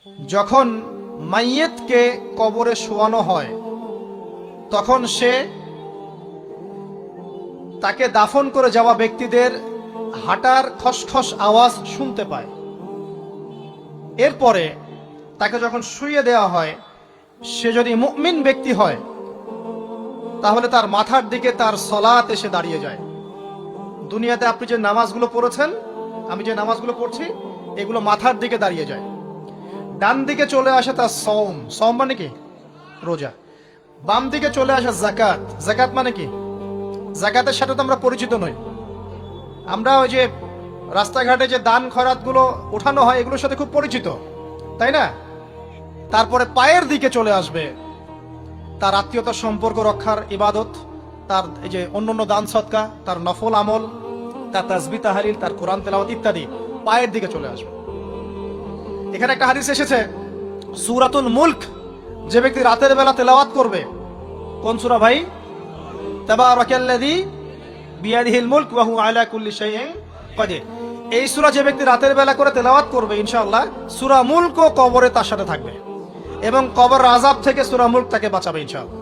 যখন মাইয়েতকে কবরে শোয়ানো হয় তখন সে তাকে দাফন করে যাওয়া ব্যক্তিদের হাঁটার খসখস আওয়াজ শুনতে পায়। এরপরে তাকে যখন শুইয়ে দেওয়া হয়, সে যদি মুমিন ব্যক্তি হয় তাহলে তার মাথার দিকে তার সলাত এসে দাঁড়িয়ে যায়। দুনিয়াতে আপনি যে নামাজগুলো পড়েছেন, আমি যে নামাজগুলো পড়ছি, এগুলো মাথার দিকে দাঁড়িয়ে যায়। ডান দিকে চলে আসে তার সওম, সওম মানে কি? রোজা। বাম দিকে চলে আসে যাকাত, যাকাত মানে কি? যাকাতের সাথে তো আমরা পরিচিত নই। আমরা ওই যে রাস্তাঘাটে যে দান খয়রাতগুলো ওঠানো হয় এগুলোর সাথে খুব পরিচিত, তাই না? তারপরে পায়ের দিকে চলে আসবে তার আত্মীয়তার সম্পর্ক রক্ষার ইবাদত, তার এই যে অন্যান্য দান সদকা, তার নফল আমল, তার তাসবিহ তাহলিল, তার কোরআন তেলাওয়াত ইত্যাদি পায়ের দিকে চলে আসবে। এখানে একটা হাদিস এসেছে, সূরাতুল মুলক যে ব্যক্তি রাতের বেলা তেলাওয়াত করবে, কোন সূরা ভাই? তাবারাকাল্লাযী বিয়াদিহিল মুলক ওয়া হুয়া আলা কুল্লি শাইইন কাদির। এই সূরা যে ব্যক্তি রাতের বেলা করে তেলাওয়াত করবে, ইনশাআল্লাহ সূরা মুলকও কবরে তার সাথে থাকবে এবং কবর আযাব থেকে সূরা মুলক তাকে বাঁচাবে ইনশাআল্লাহ।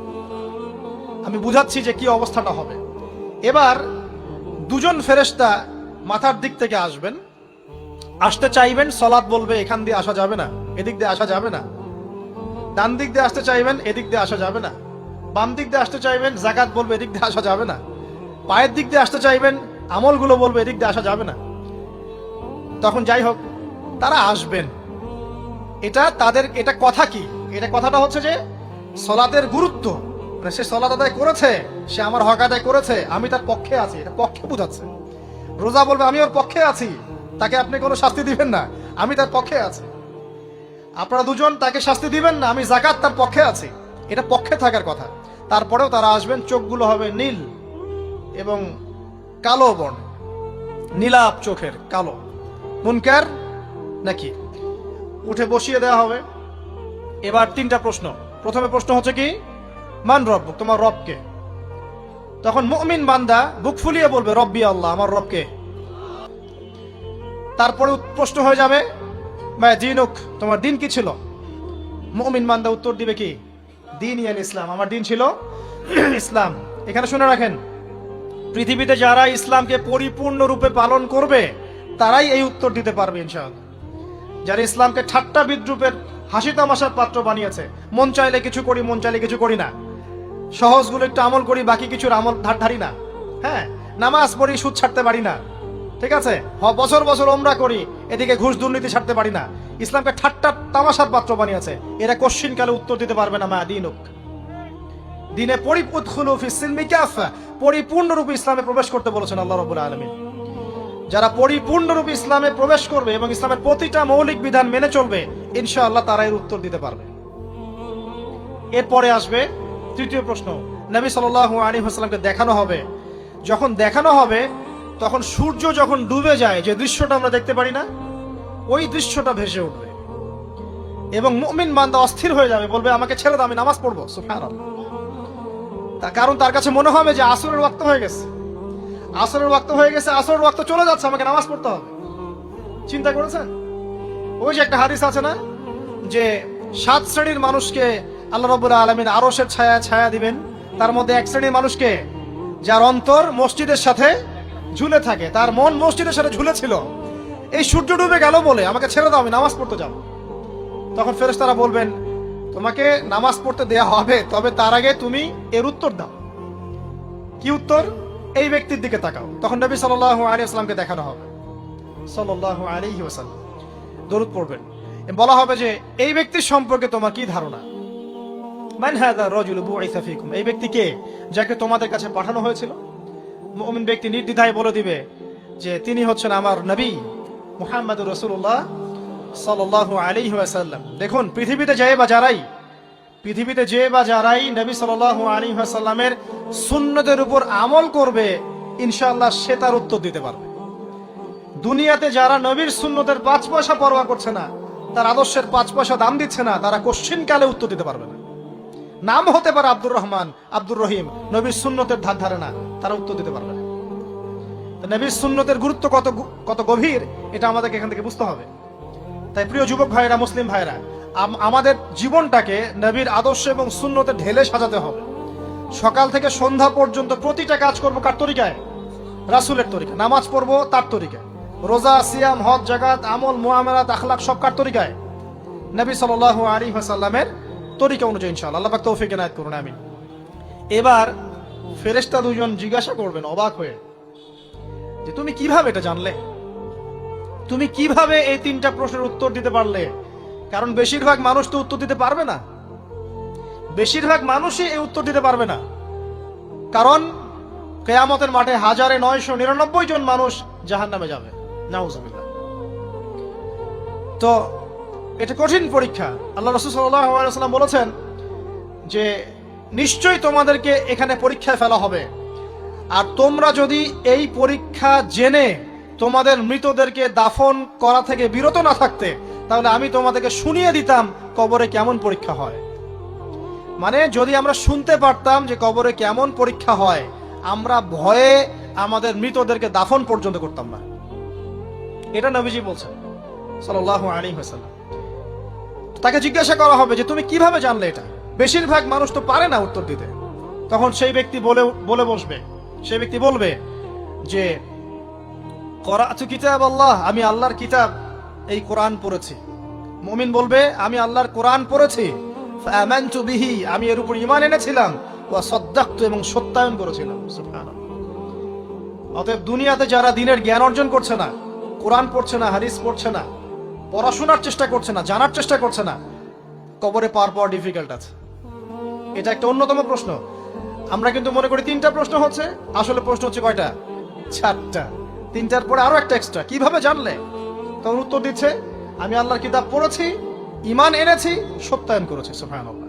আমি বুঝাচ্ছি যে কি অবস্থাটা হবে। এবার দুজন ফেরেশতা মাথার দিক থেকে আসবেন, আসতে চাইবেন, সালাত বলবে এখান দিয়ে আসা যাবে না, এদিক দিয়ে আসা যাবে না। ডান দিক দিয়ে আসতে চাইবেন, এদিক দিয়ে আসা যাবে না। বাম দিক দিয়ে আসতে চাইবেন, যাকাত বলবে এদিক দিয়ে আসা যাবে না। পায়ের দিক দিয়ে আসতে চাইবেন, আমলগুলো বলবে এদিক দিয়ে আসা যাবে না। তখন যাই হোক তারা আসবেন। এটা কথা কি? এটা কথাটা হচ্ছে যে সলাতের গুরুত্ব, মানে সে সলাত আদায় করেছে, সে আমার হক আদায় করেছে, আমি তার পক্ষে আছি, এটা পক্ষে বোঝাচ্ছে। রোজা বলবে আমি ওর পক্ষে আছি, তাকে আপনি কোনো শাস্তি দিবেন না, আমি তার পক্ষে আছি। আপনারা দুজন তাকে শাস্তি দিবেন না, আমি যাকাত তার পক্ষে আছি, এটা পক্ষে থাকার কথা। তারপরেও তারা আসবেন, চোখগুলো হবে নীল এবং কালো বর্ণ, নীলাপ চোখের, কালো। মুনকার নাকি? উঠে বসিয়ে দেওয়া হবে। এবার তিনটা প্রশ্ন। প্রথমে প্রশ্ন হচ্ছে কি, মান রব্বুক, তোমার রবকে? তখন মুমিন বান্দা বুক ফুলিয়ে বলবে রব্বি আল্লাহ, আমার রবকে। তারপরে প্রশ্ন হয়ে যাবে মা দিনুক, তোমার দিন কি ছিল? মুমিন বান্দা উত্তর দিবে কি, দিন ইয়াল ইসলাম, আমার দিন ছিল ইসলাম। এখানে শুনে রাখেন, পৃথিবীতে যারা ইসলামকে পরিপূর্ণ রূপে পালন করবে তারাই এই উত্তর দিতে পারবে ইনশাআল্লাহ। যারা ইসলামকে ঠাট্টা বিদ্রুপের হাসি তামাশার পাত্র বানিয়েছে, মন চাইলে কিছু করি, মন চাইলে কিছু করি না, সহজগুলো একটু আমল করি, বাকি কিছুর আমল ধারি না, হ্যাঁ, নামাজ পড়ি, সুদ ছাড়তে পারি না, ঠিক আছে, বছর বছর ওমরা করি, এদিকে ঘুষ দুর্নীতি ছাড়তে পারি না, ইসলামকে ঠাট্টা তামাশার পাত্র বানিয়েছে, এরা কোশ্চিনকালে উত্তর দিতে পারবে না মা দিনুক, দিনে পরিপূর্ণরূপে ইসলামে প্রবেশ করতে বলেছেন আল্লাহ রাব্বুল আলামিন। যারা পরিপূর্ণরূপে ইসলামে প্রবেশ করবে এবং ইসলামের প্রতিটা মৌলিক বিধান মেনে চলবে, ইনশাআল্লাহ তারা এর উত্তর দিতে পারবে। এরপরে আসবে তৃতীয় প্রশ্ন, নবী সাল্লাল্লাহু আলাইহি ওয়াসাল্লামকে দেখানো হবে। যখন দেখানো হবে তখন সূর্য যখন ডুবে যায়, যে দৃশ্যটা আমরা দেখতে পারি না, ওই দৃশ্যটা ভেসে উঠবে এবং মুমিন বান্দা অস্থির হয়ে যাবে, বলবে আমাকে ছেড়ে দাও, আমি নামাজ পড়বো। সুবহানাল্লাহ। তার কারণ তার কাছে মনে হবে যে আসরের ওয়াক্ত হয়ে গেছে, আসরের ওয়াক্ত হয়ে গেছে, আসরের ওয়াক্ত চলে যাচ্ছে, আমাকে নামাজ পড়তে হবে। চিন্তা করেছেন? ওই যে একটা হাদিস আছে না, যে 7 শ্রেণীর মানুষকে আল্লাহ রাব্বুল আলামিন আরশের ছায়া দিবেন। তার মধ্যে এক শ্রেণীর মানুষকে, যার অন্তর মসজিদের সাথে ঝুলে থাকে, তার মন মসজিদের সাথে ঝুলে ছিল, এই সূর্য ডুবে গেল বলে আমাকে ছেড়ে দাও, আমি নামাজ পড়তে যাব। তখন ফেরেশতারা বলবেন তোমাকে নামাজ পড়তে দেয়া হবে, তবে তার আগে তুমি এর উত্তর দাও। কি উত্তর? এই ব্যক্তির দিকে তাকাও। তখন নবী সাল্লাল্লাহু আলাইহি ওয়াসাল্লামকে দেখানো হবে, সাল্লাল্লাহু আলাইহি ওয়াসাল্লাম দরুদ পড়বেন। বলা হবে যে এই ব্যক্তির সম্পর্কে তোমার কি ধারণা? মান হাযা রাজুলু বুইসা ফীকুম, এই ব্যক্তি কে, যাকে তোমাদের কাছে পাঠানো হয়েছিল? মুমিন ব্যক্তি নির্দ্বিধায় বলে দিবে যে তিনি হচ্ছেন আমার নবী মুহাম্মদুর রাসূলুল্লাহ সাল্লাল্লাহু আলাইহি ওয়াসাল্লাম। দেখুন, পৃথিবীতে যে বা যারাই নবী সাল্লাল্লাহু আলাইহি ওয়াসাল্লামের সুন্নতের উপর আমল করবে, ইনশাআল্লাহ সে তার উত্তর দিতে পারবে। দুনিয়াতে যারা নবীর সুন্নতের 5 পয়সা পরোয়া করছে না, তার আদর্শের 5 পয়সা দাম দিচ্ছে না, তারা কোশ্চিনকালে উত্তর দিতে পারবে না। নাম হতে পারে আব্দুর রহমান, আব্দুর রহিম, নবীর সুন্নতের ধার ধারে না, তারা উত্তর দিতে পারবে না। নবীর সুন্নতের গুরুত্ব কত গভীর, এটা আমাদেরকে এখান থেকে বুঝতে হবে। তাই প্রিয় যুবক ভাইরা, মুসলিম ভাইরা, আমাদের জীবনটাকে নবীর আদর্শ এবং সুন্নতে ঢেলে সাজাতে হবে। সকাল থেকে সন্ধ্যা পর্যন্ত প্রতিটা কাজ করব কার তরিকায়? রাসূলের তরিকা। নামাজ পড়বো তার তরিকায়, রোজা, সিয়াম, হজ, জাকাত, আমল, মুআমালাত, আখলাক সব কার তরিকায়? নবী সাল্লাল্লাহু আলাইহি ওয়াসাল্লামের তরিকা অনুযায়ী ইনশাআল্লাহ। আল্লাহ পাক তৌফিক এনায়েত করুন, আমিন। এবার ফেরেশতা দুজন জিজ্ঞাসা করবেন অবাক হয়ে যে তুমি কিভাবে এটা জানলে? তুমি কিভাবে এই তিনটা প্রশ্নের উত্তর দিতে পারলে? কারণ বেশিরভাগ মানুষ তো উত্তর দিতে পারবে না, বেশিরভাগ মানুষই এই উত্তর দিতে পারবে না। কারণ কিয়ামতের মাঠে 1999 জন মানুষ জাহান্নামে যাবে, নাউজুবিল্লাহ। তো এটা কঠিন পরীক্ষা। আল্লাহ রাসূল সাল্লাল্লাহু আলাইহি ওয়াসাল্লাম বলেছেন যে নিশ্চয়ই তোমাদেরকে এখানে পরীক্ষায় ফেলা হবে, আর তোমরা যদি এই পরীক্ষা জেনে তোমাদের মৃতদেরকে দাফন করা থেকে বিরত না থাকতে, তাহলে আমি তোমাদেরকে শুনিয়ে দিতাম কবরে কেমন পরীক্ষা হয়। মানে যদি আমরা শুনতে পারতাম যে কবরে কেমন পরীক্ষা হয়, আমরা ভয়ে আমাদের মৃতদেরকে দাফন পর্যন্ত করতাম না। এটা নবীজি বলছেন সাল্লাল্লাহু আলাইহি ওয়াসাল্লাম। তাকে জিজ্ঞাসা করা হবে যে তুমি কিভাবে জানলে এটা? বেশিরভাগ মানুষ তো পারে না উত্তর দিতে। তখন সেই ব্যক্তি বলে বসবে, সেই ব্যক্তি বলবে যে করাতু কিতাব আল্লাহ, আমি আল্লাহর কিতাব এই কোরআন পড়েছি। মুমিন বলবে আমি আল্লাহর কোরআন পড়েছি, ফাআমানতু বিহি, আমি এর উপর ঈমান এনেছিলাম, ওয়া সাদ্দাকতু, এবং সত্যায়ন করেছিলাম। সুবহানাল্লাহ। অতএব দুনিয়াতে যারা দ্বীনের জ্ঞান অর্জন করছে না, কোরআন পড়ছে না, হাদিস পড়ছে না, পড়াশোনার চেষ্টা করছে না, জানার চেষ্টা করছে না, কবরে পাওয়ার ডিফিকাল্ট আছে। এটা একটা অন্যতম প্রশ্ন। আমরা কিন্তু মনে করি তিনটা প্রশ্ন হচ্ছে, আসলে প্রশ্ন হচ্ছে কয়টা? চারটা। তিনটার পরে আরো একটা এক্সট্রা। কিভাবে জানলে? তখন উত্তর দিচ্ছে আমি আল্লাহর কিতাব পড়েছি, ঈমান এনেছি, সত্যায়ন করেছি। সুবহানাল্লাহ।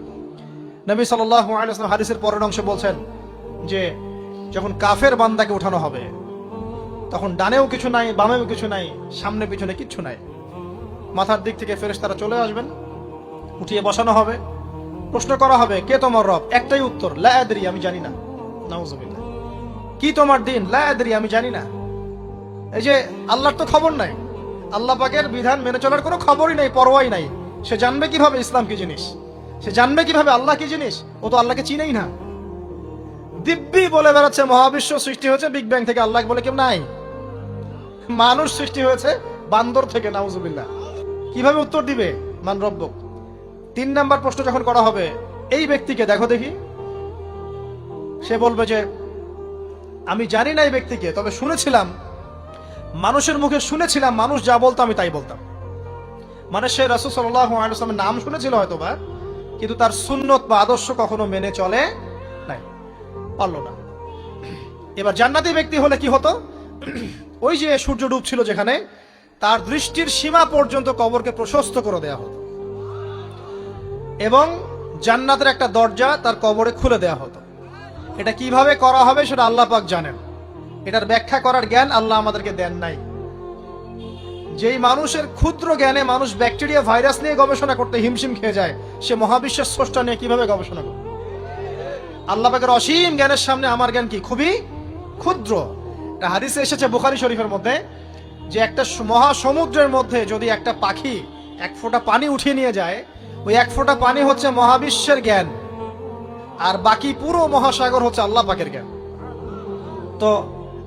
নবী সাল্লাল্লাহু আলাইহি ওয়াসাল্লাম হাদিসের পরের অংশে বলছেন যে যখন কাফের বান্দাকে উঠানো হবে, তখন ডানেও কিছু নাই, বামেও কিছু নাই, সামনে পিছনে কিচ্ছু নাই। মাথার দিক থেকে ফেরেশতারা চলে আসবেন, উঠিয়ে বসানো হবে, প্রশ্ন করা হবে কে তোমার রব? একটাই উত্তর, লা আদরি, আমি জানি না। নাউজুবিল্লাহ। কি তোমার দিন? লা আদরি, আমি জানি না। এই যে আল্লাহর তো খবর নাই, আল্লাহ পাকের বিধান মেনে চলার কোনো খবরই নাই, পরোয়াই নাই। সে জানবে কিভাবে ইসলাম কি জিনিস? সে জানবে কিভাবে আল্লাহ কি জিনিস? ও তো আল্লাহকে চিনেই না। দিব্যি বলে বেড়াচ্ছে মহাবিশ্ব সৃষ্টি হয়েছে বিগ ব্যাং থেকে, আল্লাহ বলে কেউ নাই। মানুষ সৃষ্টি হয়েছে বান্দর থেকে, নাউজুবিল্লাহ। কিভাবে উত্তর দিবে? মান রব্বুক। 3 নাম্বার প্রশ্ন যখন করা হবে, এই ব্যক্তিকে দেখো দেখি, সে বলবে যে আমি জানি না এই ব্যক্তিকে, তবে শুনেছিলাম, মানুষের মুখে শুনেছিলাম, মানুষ যা বলতো আমি তাই বলতাম। মানে সে রাসূল সাল্লাল্লাহু আলাইহি ওয়াসাল্লামের নাম শুনেছিল হয়তোবা, কিন্তু তার সুন্নত বা আদর্শ কখনো মেনে চলে নাই, পারল না। এবার জান্নাতি ব্যক্তি হলে কি হতো? ওই যে সূর্য ডুবছিল যেখানে, তার দৃষ্টির সীমা পর্যন্ত কবরকে প্রশস্ত করে দেয়া হতো, এবং জান্নাতের একটা দরজা তার কবরে খুলে দেয়া হতো। এটা কিভাবে করা হবে সেটা আল্লাহ পাক জানেন। এটার ব্যাখ্যা করার জ্ঞান আল্লাহ আমাদেরকে দেন নাই। যেই মানুষের ক্ষুদ্র জ্ঞানে মানুষ ব্যাকটেরিয়া, ভাইরাস নিয়ে গবেষণা করতে হিমশিম খেয়ে যায়, সে মহাবিশ্বের স্রষ্টা নিয়ে কিভাবে গবেষণা করবে? আল্লাহ পাকের অসীম জ্ঞানের সামনে আমার জ্ঞান কি? খুবই ক্ষুদ্র। এটা হাদিসে এসেছে বুখারী শরীফের মধ্যে, যে একটা মহাসমুদ্রের মধ্যে যদি একটা পাখি 1 ফোঁটা পানি উঠিয়ে নিয়ে যায়, ওই 1 ফোঁটা পানি হচ্ছে মহাবিশ্বের জ্ঞান, আর বাকি পুরো মহাসাগর হচ্ছে আল্লাহ পাকের জ্ঞান। তো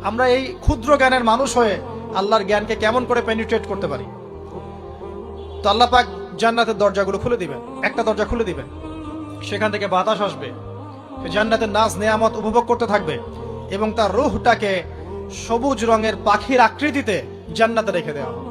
আমরা এই ক্ষুদ্র জ্ঞানের মানুষ হয়ে আল্লাহর জ্ঞানকে কেমন করে পেনিট্রেট করতে পারি? তো আল্লাহ পাক জান্নাতের দরজাগুলো খুলে দিবেন, একটা দরজা খুলে দিবেন, সেখান থেকে বাতাস আসবে, সে জান্নাতের নাজ নেয়ামত উপভোগ করতে থাকবে, এবং তার রূহটাকে সবুজ রঙের পাখির আকৃতিতে জান্নাতে রেখে দেওয়া হবে।